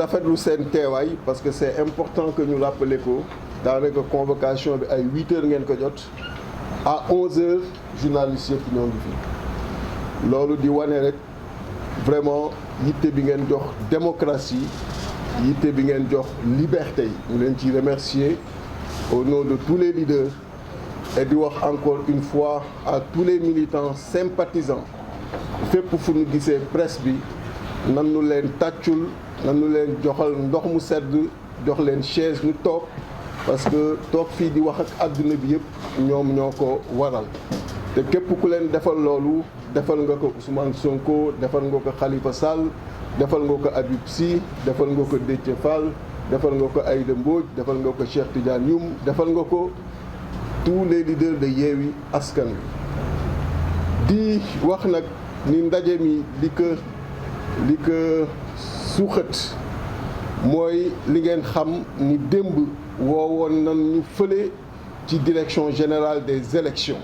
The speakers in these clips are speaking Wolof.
rafetlu seen teewaay parce que c'est important que ñu rappeler ko daanaka convocation bi ay 8h ngeen ko jot à 11h journalistes yëpp ñoo ngi fi loolu di wane rek vraiment yitte bi ngeen jox démocratie yitte bi ngeen jox liberté yi ñu leen ci remercier au nom de tous les leaders et di wax encore une fois à tous les militants sympathisants fépp fu ñu gisee presse bi nanu leen tàccul nanu leen joxal ndox mu sedd jox leen chaise ñu toog parce que toog fii di wax ak àdduna bi yëpp ñoom ñoo ko waral te képp ku leen defal loolu defal nga ko Ousmane Sonko defal nga ko Khalifa Sall defal nga ko Habib Sy defal nga ko Déthié Fall defal nga ko Aïda Mbodj defal nga ko Cheikh Tidiane Youm defal nga ko tous les leaders de Yewwi Askan Wi di wax nag ni ndaje mi li ko suuxat mooy li ngeen xam ni démb woowoon nañu fële ci direction générale des élections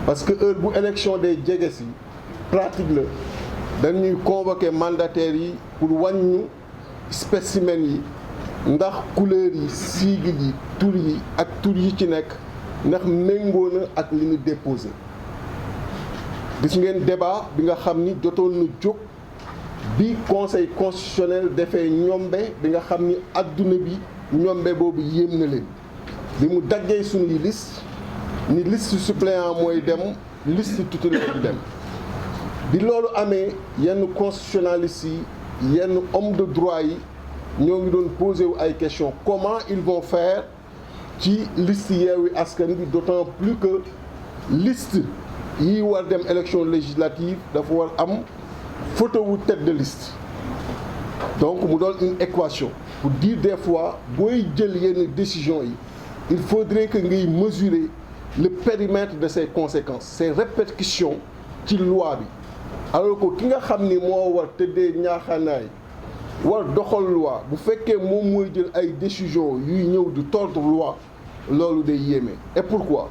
parce que heure bu élection day jege si pratique la dañuy convoquer mandataires yi pour wàññu spécimen yi ndax couleur yi sigle yi tur yi ak tur yi ci nekk ndax méngoo na ak li ñu déposé gis ngeen débat bi nga xam ni jotoon na jóg bi conseil constitutionnel defee ñombe bi nga xam ni adduna bi ñombe boobu yéem na leen bi mu daggee suñuy liste ni liste suppléant mooy dem liste titulaire bi dem bi loolu amee yenn constitutionnalistes yi yenn homme de droit yi ñoo ngi doon posé wu ay questions comment ils vont faire ci liste Yewwi Askan Wi d'autant plus que liste yi war dem élection législative dafa war am photo wu tête de liste donc mu doon une équation pour dire des fois booy jël yenn décision yi il faudrait que ngay mesurer le périmètre de ses conséquences ses répercussions ci loi bi alors que ki nga xam ni moo war tëddee ñaaxanaay war doxal loi bu fekkee moom mooy jël ay décisions yuy ñëw du tordre loi loolu day yéeme. Et pourquoi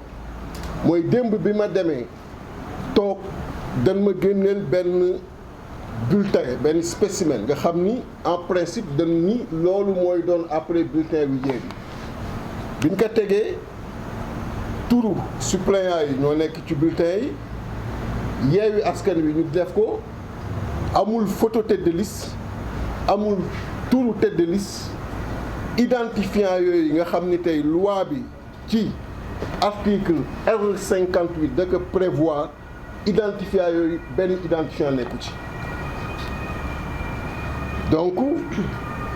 mooy démb bi ma demee toog dañ ma génneel benn bulletin benn spécimen nga xam ni en principe dañ ni loolu mooy doon après bulletin wi Yewwi biñ ko tegee turu suppléant yi ñoo nekk ci bulletin yi Yewwi Askan Wi ñu def ko amul photo tête de liste amul turu tête de liste identifiant yooyu nga xam ni tey loi bi ci article R58 da ko prévoir identifiant yooyu benn identifiant nekku ci donc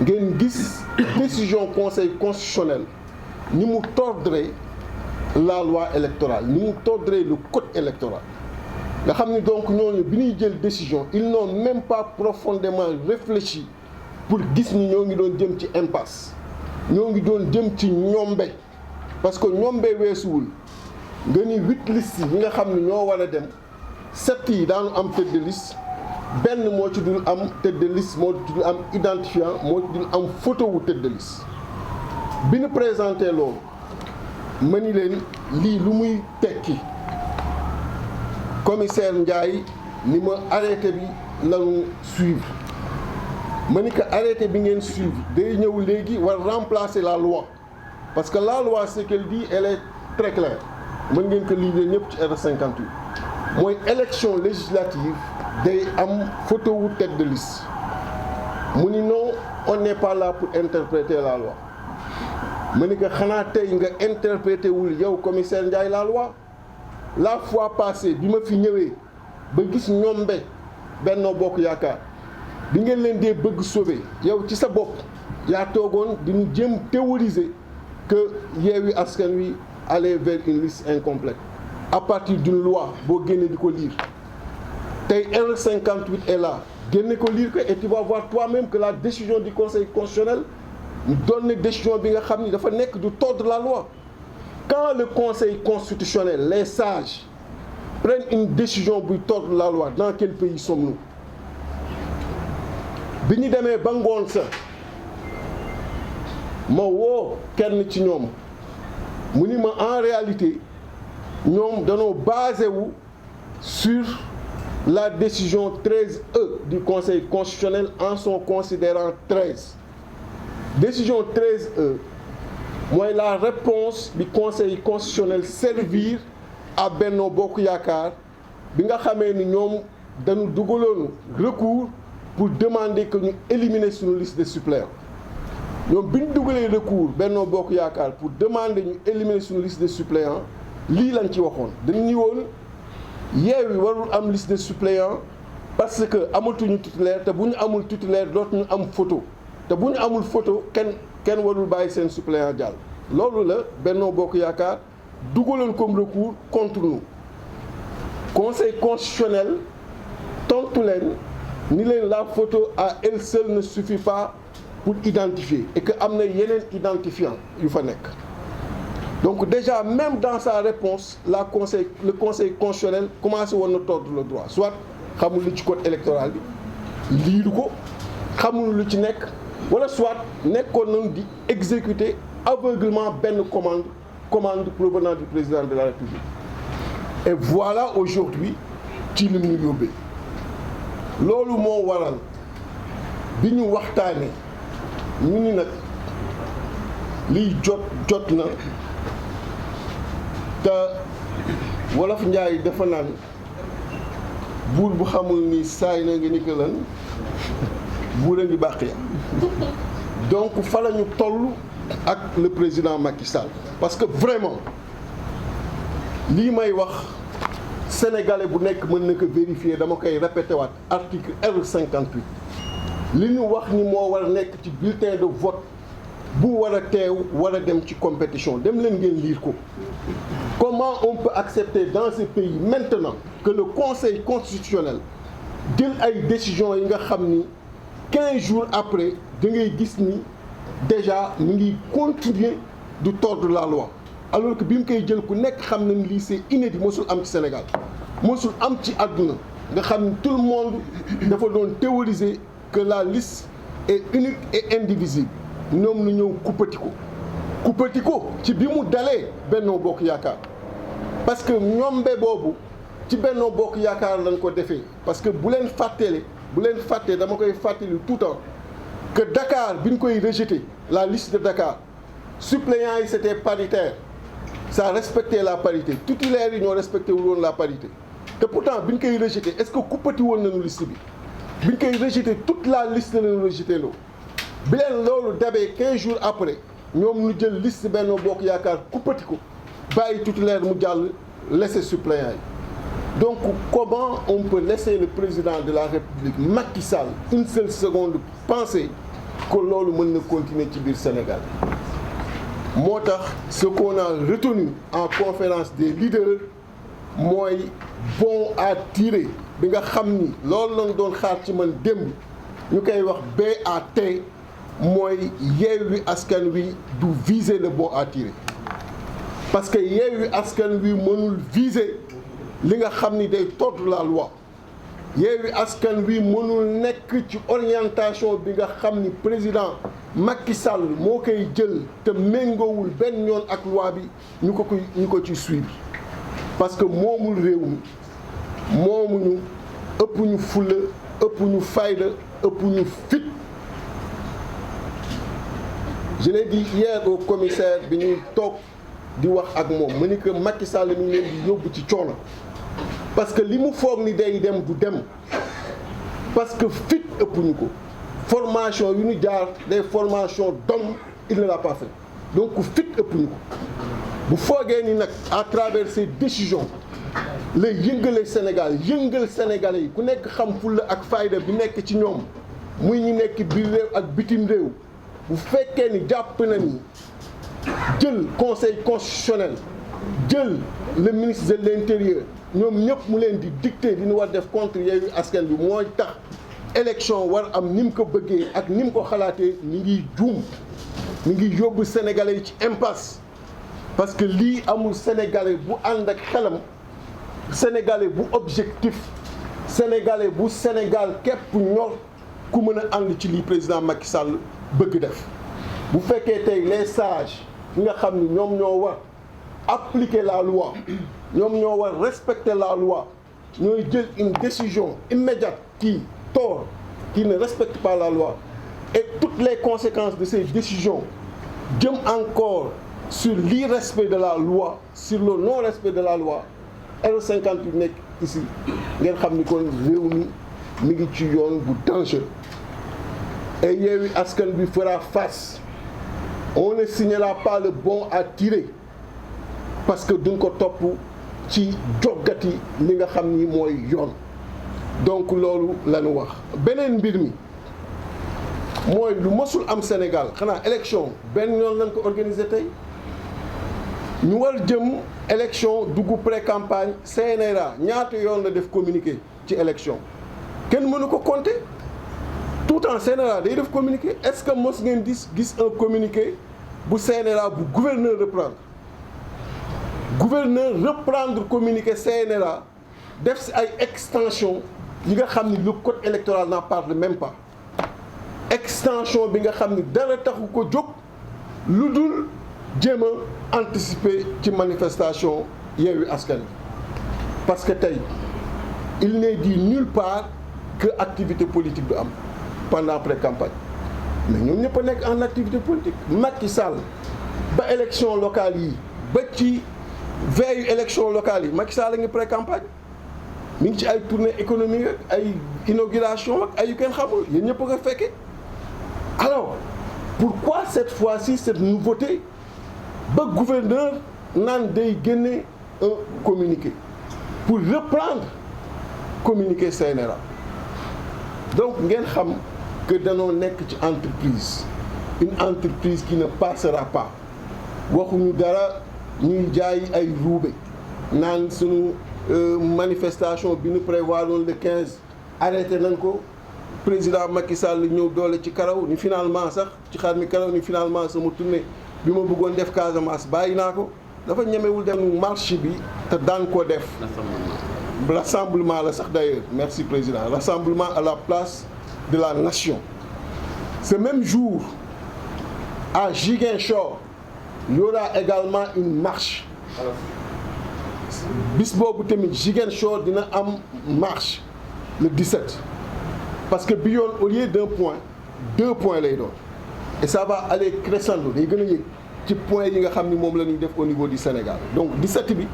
ngeen gis décision conseil constitutionnel ni mu tordre la loi électorale ni mu tordre le code électoral nga xam ni donc ñooñu bi ñuy jël décision ils n'ont même pas profondément réfléchi pour gis ni ñoo ngi doon jëm ci impasse ñoo ngi doon jëm ci ñombe parce que ñombe weesuwul nga ni 8 listes yi nga xam ni ñoo war a dem 7 yi daanu am tête de liste benn moo ci dul am tête de liste moo ci dul am identifiant moo ci dul am photo wu tête de liste bi ñu présenté loolu ma ni leen lii lu muy tekki commissaire Ndiaye ni ma arrêté bi lañu suivre ma ni que arrêté bi ngeen suivre day ñëw léegi war remplacer la loi parce que la loi ce qu'elle dit elle est très claire mën ngeen ko lire ñëpp ci R58 mooy élection législative day am photo wu tête de liste mu ni non on n'est pas là pour interpréter la loi ma ni que xanaa tey nga interprété wul yow commissaire Ndiaye la loi la fois passée bi ma fi ñëwee ba gis ñombe Benno Bokk Yaakaar bi ngeen leen dee bëgg sauver yow ci sa bopp yaa toogoon di ñu jëm théoriser que Yewwi Askan Wi allait vers une liste incomplète à partir d'une loi boo génnee di ko lire tey R58 est là génne ko lire ko et tu vas voir toi-même que la décision du conseil constitutionnel ñu doon ne décision bi nga xam ni dafa nekk du tordre la loi. Quand le conseil constitutionnel les sages prennent une décision buy tordre la loi dans quel pays sommes-nous bi ñu demee ba ngoon sa ma woo kenn ci ñoom mu ni ma en réalité ñoom danoo basé wu sur la décision 13E du Conseil constitutionnel en son considérant 13. Décision 13E, moi la réponse du Conseil constitutionnel servir à Benno Bokk Yaakaar bi nga xamee ni ñoom dañu dugaloon recours pour demander que ñu éliminer suñu liste de suppléants. ñoom bi ñu dugalee recours Benno Bokk Yaakaar pour demander ñu éliminer suñu liste de suppléants lii lañ ci waxoon dañu ni woon Yewwi warul am liste de suppléants parce que amatuñu titulaire te bu ñu amul titulaire dootuñu am photo te bu ñu amul photo kenn warul bàyyi seen suppléant jàll. loolu la Benno Bokk Yaakaar dugaloon comme recours contre nous. Conseil constitutionnel tontu leen ni leen la photo à elle seule ne suffit pas pour identifier et que am na yeneen identifiant yu fa nekk. Donc déjà même dans sa réponse le conseil constitutionnel commencé woon na tordre le droit soit xamul lu ci code électoral bi liiru ko xamul lu ci nekk wala soit nekkoon nañu di exécuter aveuglement benn commande provenant du président de la République. Et voilà aujourd'hui ci li ñu yóbbee loolu moo waral bi ñu waxtaanee ñu ni nag liy jot na te wolof njaay dafa naan buur bu xamul ni saay na nga ni ko lan buur a ngi bàq ya donc fa la ñu toll ak le président Macky Sall parce que vraiment lii may wax sénégalais bu nekk mën na ko vérifier dama koy répété waat article R58 li ñu wax ni moo war a nekk ci bulletin de vote bu war a teew war a dem ci compétition dem leen ngeen lire ko. Comment on peut accepter dans ce pays maintenant que le Conseil constitutionnel jël ay décisions yi nga xam ni 15 jours après da ngay gis ni déjà mi ngi continuer de tordre la loi alors que bi mu koy jël ku nekk xam na ni lii c'est inédit mosul am ci Sénégal mosul am ci àdduna nga xam ni tout le monde dafa doon théoriser que la liste est unique et indivisible ñoom lu ñëw kuppati ko ci bi mu dalee Benno Bokk Yaakaar parce que ñombe boobu ci Benno Bokk Yaakaar lañ ko defee parce que bu leen fàttee dama koy fàttali tout le temps que Dakar bi ñu koy rejeté la liste de Dakar suppléants yi c'était paritaire ça respectait la parité titulaires yi ñoo respecté wul woon la parité te pourtant bi ñu koy rejeté est-ce que kuppati woon nañu liste bi ñu koy rejeté toute la liste lañu rejeté loo bi leen loolu dabee 15 jours après ñoom ñu jël liste Benno Bokk Yaakaar kuppati ko bàyyi titulaire mu jàll laisser suppléant yi donc comment on peut laisser le président de la République Macky Sall une seule seconde penser que loolu mën na continuer ci biir Sénégal moo tax ce qu'on a retenu en conférence des leaders mooy bon à tirer bi nga xam ni loolu lañ doon xaar ci man démb ñu koy wax BAT mooy Yewwi Askan Wi du viser le bon à tirer parce que Yewwi Askan Wi mënul viser li nga xam ni day tordre la loi Yewwi Askan Wi mënul nekk ci orientation bi nga xam ni président Macky Sall moo koy jël te méngoowul benn yoon ak loi bi ñu ko ci suivre parce que moomul réew mi moomuñu ëpp ñu fulla ëpp ñu fayda ëpp ñu fit. Je l'ai dit hier au commissaire bi ñuy toog di wax ak moom ma ni que Macky Sall mi ngi leen di yóbbu ci coono parce que li mu foog ni day dem du dem parce que fit ëpp ñu ko formation yu ñu jaar des formations d'hommes il ne l'a pas fait donc fit ëpp ñu ko bu foogee ni nag à travers ces décisions la yëngale Sénégal yëngal Sénégalais yi ku nekk xam fulla ak fayda bi nekk ci ñoom muy ñu nekk biir réew ak bitim réew bu fekkee ni jàpp na ni jël conseil constitutionnel jël le ministre de l'intérieur ñoom ñëpp mu leen di dicter di ñu war def contre Yewwi Askan Wi mooy tax élection war am ni mu ko bëggee ak ni mu ko xalaatee ni ngi juum ni ngi yóbbu sénégalais yi ci impasse parce que lii amul sénégalais bu ànd ak xelam sénégalais bu objectif sénégalais bu Sénégal képp ñor ku mën a ànd ci lii président Macky Sall bëgg def bu fekkee tey les sages ñi nga xam ni ñoom ñoo war appliquer la loi ñoom ñoo war respecter la loi ñooy jël une décision immédiate qui tord, qui ne respecte pas la loi, et toutes les conséquences de ces décisions jëm encore sur l'irrespect de la loi, sur le non-respect de la loi, R58 nekk ici ngeen xam ni kon réew mi ngi ci yoon bu dangereux. Et Yewwi Askan Wi fera face. On ne signera pas le bon à tirer parce que duñ ko topp ci joggati li nga xam ni mooy yoon. Donc loolu la ñu wax. Beneen mbir mi mooy lu mësul am Sénégal xanaa élection benn yoon lañ ko organiser tey ñu war jëm élection dugg pré-campagne CNRA ñaata yoon la def communiqué ci élection kenn mënu ko compter. Tout en CNRA day def communiqué est-ce que mos ngeen gis un communiqué bu CNRA bu gouverneur reprendre communiqué CNRA def si ay extension yi nga xam ni le code électoral n'en parle même pas extension bi nga xam ni dara taxu ko jóg lu dul jéem a anticiper ci manifestation Yewwi Askan Wi parce que tey il n'est dit nulle part que activité politique du am pendant pré-campagne mais ñoom ñëpp a nekk en activité politique. Macky Sall ba élection locale yi ba ci veille élection locale yi Macky Sall a ngi pré-campagne mi ngi ci ay tournée économique ak ay inauguration ak ay yu kenn xamul yéen ñëpp a ko fekkee. Alors pourquoi cette fois-ci cette nouveauté ba gouverneur naan day génne un communiqué pour reprendre communiqué CNRA donc ngeen xam que danoo nekk ci une entreprise qui ne passera pas waxuñu dara ñuy jaay ay ruube naan sunu manifestation bi ñu prévoir le 15 arrêté nañ ko président Macky Sall ñëw doole ci karaw ni finalement sax ci xar mi karaw ni finalement sama tournée bi ma bëggoon def Casamance bàyyi naa ko dafa ñemewul dem marche bi te daan ko def rassemblement la sax d'ailleurs merci président rassemblement à la place de la nation. Ce même jour à Ziguinchor il y aura également une marche bis boobu tamit Ziguinchor dina am marche le 17 parce que bi yoon au lieu d'un point 2 points lay doon et ça va aller crescendo day gën a yëg ci points yi nga xam ni moom la ñuy def au niveau du Sénégal donc 17 bi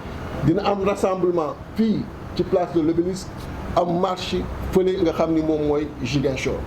dina am rassemblement fii ci place de l'Obélisque am marche fële nga xam ni moom mooy Ziguinchor.